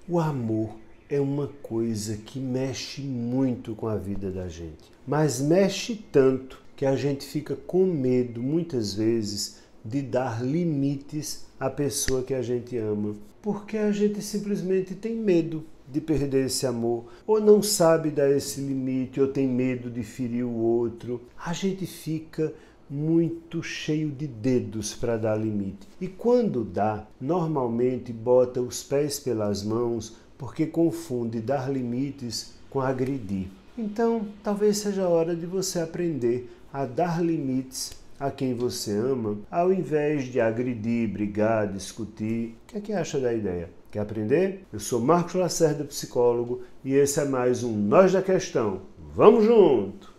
O amor é uma coisa que mexe muito com a vida da gente, mas mexe tanto que a gente fica com medo, muitas vezes, de dar limites à pessoa que a gente ama, porque a gente simplesmente tem medo de perder esse amor, ou não sabe dar esse limite, ou tem medo de ferir o outro. A gente fica muito cheio de dedos para dar limite. E quando dá, normalmente bota os pés pelas mãos, porque confunde dar limites com agredir. Então, talvez seja a hora de você aprender a dar limites a quem você ama, ao invés de agredir, brigar, discutir. O que é que acha da ideia? Quer aprender? Eu sou Marcos Lacerda, psicólogo, e esse é mais um Nós da Questão. Vamos junto!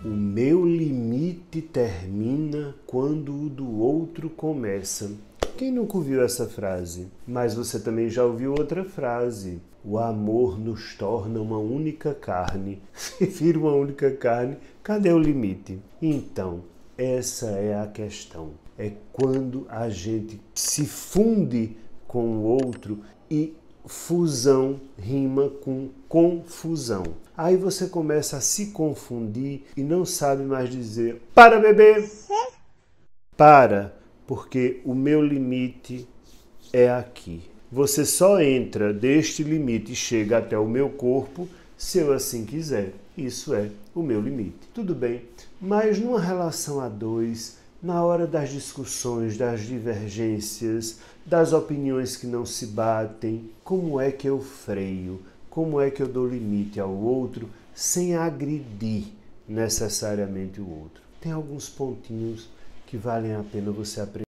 O meu limite termina quando o do outro começa. Quem nunca ouviu essa frase? Mas você também já ouviu outra frase. O amor nos torna uma única carne. Se vira uma única carne, cadê o limite? Então, essa é a questão. É quando a gente se funde com o outro e fusão rima com confusão. Aí você começa a se confundir e não sabe mais dizer: para, bebê! Para, porque o meu limite é aqui. Você só entra deste limite e chega até o meu corpo se eu assim quiser. Isso é o meu limite. Tudo bem, mas numa relação a dois, na hora das discussões, das divergências, das opiniões que não se batem, como é que eu freio? Como é que eu dou limite ao outro sem agredir necessariamente o outro? Tem alguns pontinhos que valem a pena você aprender.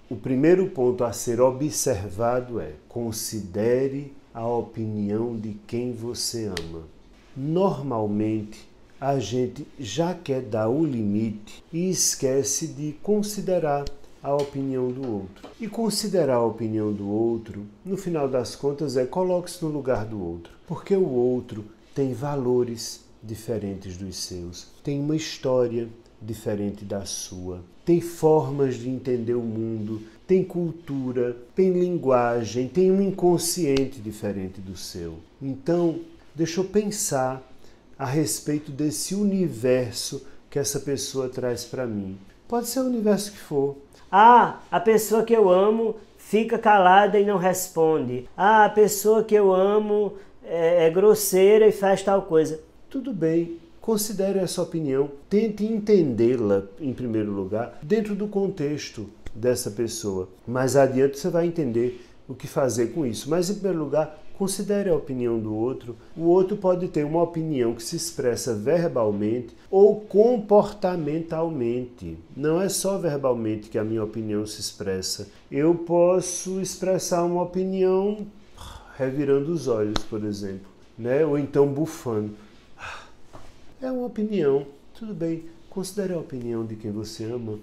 O primeiro ponto a ser observado é: considere a opinião de quem você ama. Normalmente, a gente já quer dar o limite e esquece de considerar a opinião do outro. E considerar a opinião do outro, no final das contas, é coloque-se no lugar do outro. Porque o outro tem valores diferentes dos seus, tem uma história diferente da sua, tem formas de entender o mundo, tem cultura, tem linguagem, tem um inconsciente diferente do seu. Então, deixa eu pensar a respeito desse universo que essa pessoa traz para mim. Pode ser o universo que for. Ah, a pessoa que eu amo fica calada e não responde. Ah, a pessoa que eu amo é grosseira e faz tal coisa. Tudo bem, considere essa opinião, tente entendê-la, em primeiro lugar, dentro do contexto dessa pessoa. Mais adiante você vai entender o que fazer com isso. Mas, em primeiro lugar, considere a opinião do outro. O outro pode ter uma opinião que se expressa verbalmente ou comportamentalmente. Não é só verbalmente que a minha opinião se expressa. Eu posso expressar uma opinião revirando os olhos, por exemplo, né? Ou então bufando. É uma opinião. Tudo bem, considere a opinião de quem você ama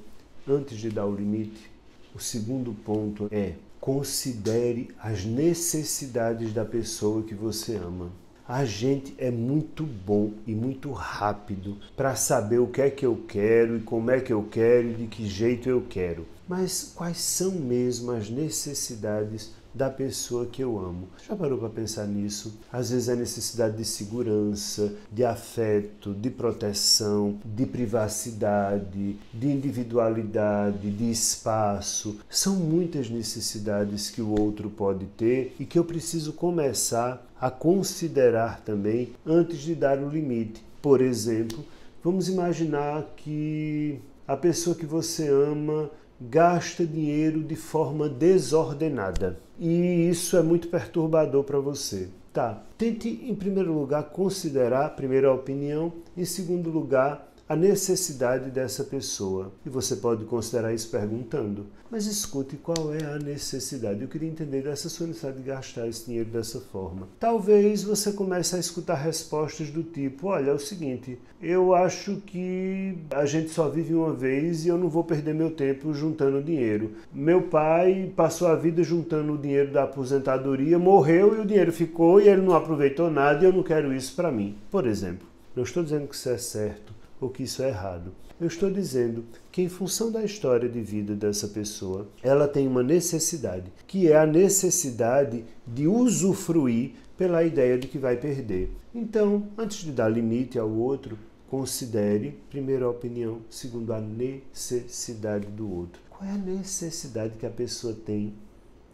antes de dar o limite. O segundo ponto é: considere as necessidades da pessoa que você ama. A gente é muito bom e muito rápido para saber o que é que eu quero e como é que eu quero e de que jeito eu quero. Mas quais são mesmo as necessidades da pessoa que eu amo? Já parou para pensar nisso? Às vezes é necessidade de segurança, de afeto, de proteção, de privacidade, de individualidade, de espaço. São muitas necessidades que o outro pode ter e que eu preciso começar a considerar também antes de dar o limite. Por exemplo, vamos imaginar que a pessoa que você ama gasta dinheiro de forma desordenada. E isso é muito perturbador para você. Tá, tente em primeiro lugar considerar, primeiro a opinião, em segundo lugar a necessidade dessa pessoa. E você pode considerar isso perguntando: mas escute, qual é a necessidade? Eu queria entender dessa sua necessidade de gastar esse dinheiro dessa forma. Talvez você comece a escutar respostas do tipo: olha, é o seguinte, eu acho que a gente só vive uma vez e eu não vou perder meu tempo juntando dinheiro. Meu pai passou a vida juntando o dinheiro da aposentadoria, morreu e o dinheiro ficou e ele não aproveitou nada e eu não quero isso para mim. Por exemplo, não estou dizendo que isso é certo ou que isso é errado. Eu estou dizendo que, em função da história de vida dessa pessoa, ela tem uma necessidade, que é a necessidade de usufruir pela ideia de que vai perder. Então, antes de dar limite ao outro, considere, primeiro, a opinião, segundo, a necessidade do outro. Qual é a necessidade que a pessoa tem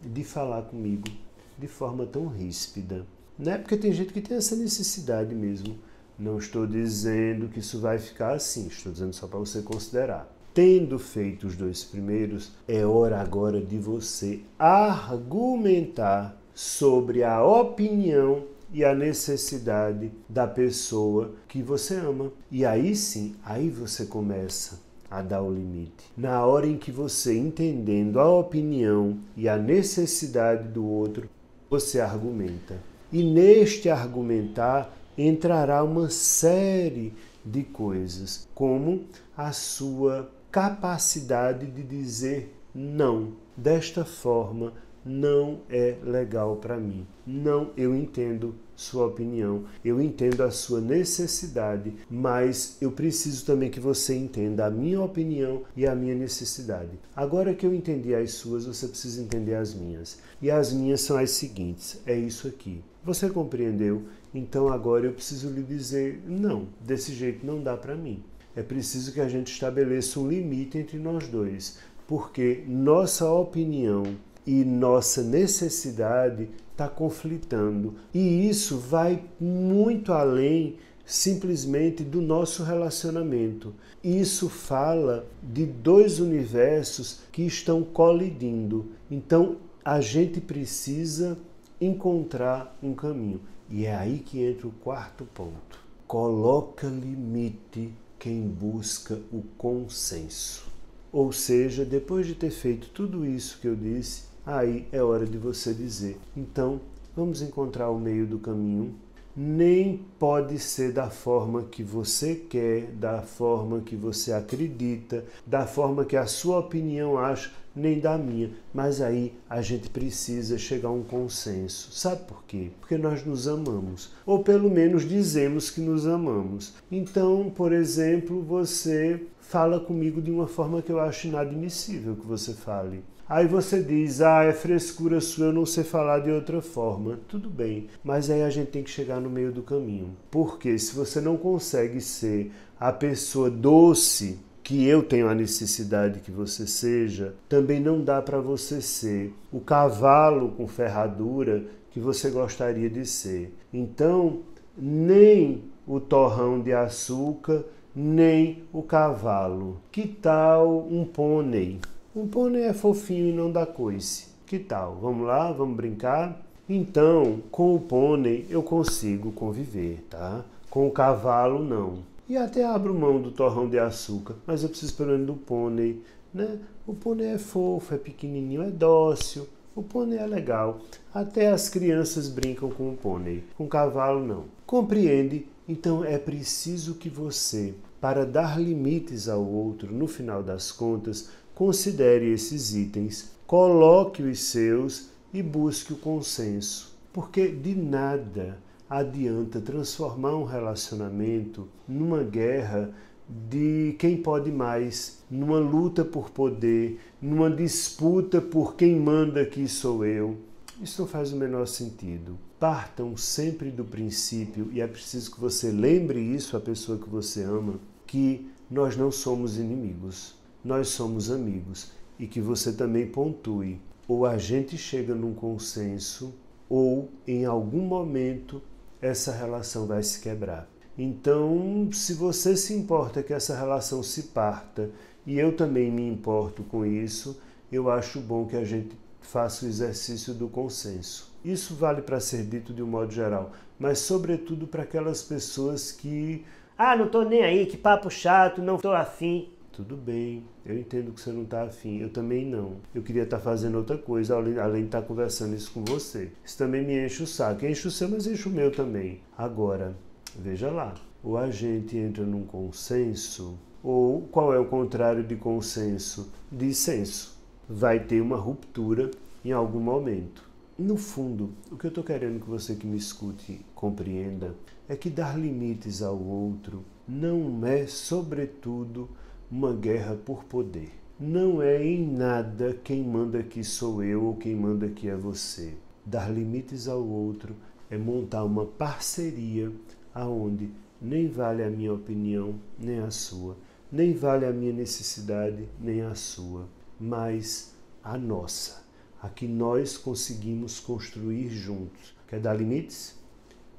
de falar comigo de forma tão ríspida? Não é porque tem gente que tem essa necessidade mesmo. Não estou dizendo que isso vai ficar assim, estou dizendo só para você considerar. Tendo feito os dois primeiros, é hora agora de você argumentar sobre a opinião e a necessidade da pessoa que você ama. E aí sim, aí você começa a dar o limite. Na hora em que você, entendendo a opinião e a necessidade do outro, você argumenta. E neste argumentar entrará uma série de coisas, como a sua capacidade de dizer não. Desta forma, não é legal para mim. Não, eu entendo sua opinião, eu entendo a sua necessidade, mas eu preciso também que você entenda a minha opinião e a minha necessidade. Agora que eu entendi as suas, você precisa entender as minhas. E as minhas são as seguintes, é isso aqui. Você compreendeu? Então agora eu preciso lhe dizer, não, desse jeito não dá para mim. É preciso que a gente estabeleça um limite entre nós dois, porque nossa opinião e nossa necessidade está conflitando. E isso vai muito além simplesmente do nosso relacionamento. Isso fala de dois universos que estão colidindo. Então a gente precisa encontrar um caminho. E é aí que entra o quarto ponto. Coloca limite quem busca o consenso. Ou seja, depois de ter feito tudo isso que eu disse, aí é hora de você dizer, então, vamos encontrar o meio do caminho. Nem pode ser da forma que você quer, da forma que você acredita, da forma que a sua opinião acha, nem da minha. Mas aí a gente precisa chegar a um consenso. Sabe por quê? Porque nós nos amamos. Ou pelo menos dizemos que nos amamos. Então, por exemplo, você fala comigo de uma forma que eu acho inadmissível que você fale. Aí você diz, é frescura sua, eu não sei falar de outra forma. Tudo bem, mas aí a gente tem que chegar no meio do caminho. Porque se você não consegue ser a pessoa doce que eu tenho a necessidade que você seja, também não dá para você ser o cavalo com ferradura que você gostaria de ser. Então, nem o torrão de açúcar, nem o cavalo. Que tal um pônei? Um pônei é fofinho e não dá coice. Que tal? Vamos lá? Vamos brincar? Então, com o pônei eu consigo conviver, tá? Com o cavalo, não. E até abro mão do torrão de açúcar, mas eu preciso pelo menos do pônei, né? O pônei é fofo, é pequenininho, é dócil. O pônei é legal. Até as crianças brincam com o pônei. Com o cavalo, não. Compreende? Então é preciso que você, para dar limites ao outro, no final das contas, considere esses itens, coloque os seus e busque o consenso. Porque de nada adianta transformar um relacionamento numa guerra de quem pode mais, numa luta por poder, numa disputa por quem manda aqui sou eu. Isso não faz o menor sentido. Partam sempre do princípio, e é preciso que você lembre isso à pessoa que você ama, que nós não somos inimigos. Nós somos amigos, e que você também pontue. Ou a gente chega num consenso, ou em algum momento essa relação vai se quebrar. Então, se você se importa que essa relação se parta, e eu também me importo com isso, eu acho bom que a gente faça o exercício do consenso. Isso vale para ser dito de um modo geral, mas sobretudo para aquelas pessoas que... não tô nem aí, que papo chato, não tô afim. Tudo bem, eu entendo que você não está afim, eu também não. Eu queria estar fazendo outra coisa, além de estar conversando isso com você. Isso também me enche o saco, enche o seu, mas enche o meu também. Agora, veja lá, ou a gente entra num consenso, ou qual é o contrário de consenso? Dissenso. Vai ter uma ruptura em algum momento. No fundo, o que eu estou querendo que você que me escute compreenda é que dar limites ao outro não é, sobretudo, uma guerra por poder. Não é em nada quem manda aqui sou eu ou quem manda aqui é você. Dar limites ao outro é montar uma parceria aonde nem vale a minha opinião, nem a sua, nem vale a minha necessidade, nem a sua, mas a nossa, a que nós conseguimos construir juntos. Quer dar limites?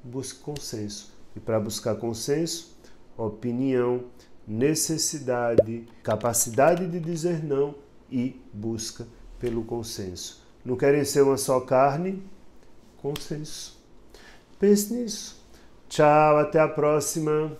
Busque consenso. E para buscar consenso, opinião, necessidade, capacidade de dizer não e busca pelo consenso. Não querem ser uma só carne? Consenso. Pense nisso. Tchau, até a próxima.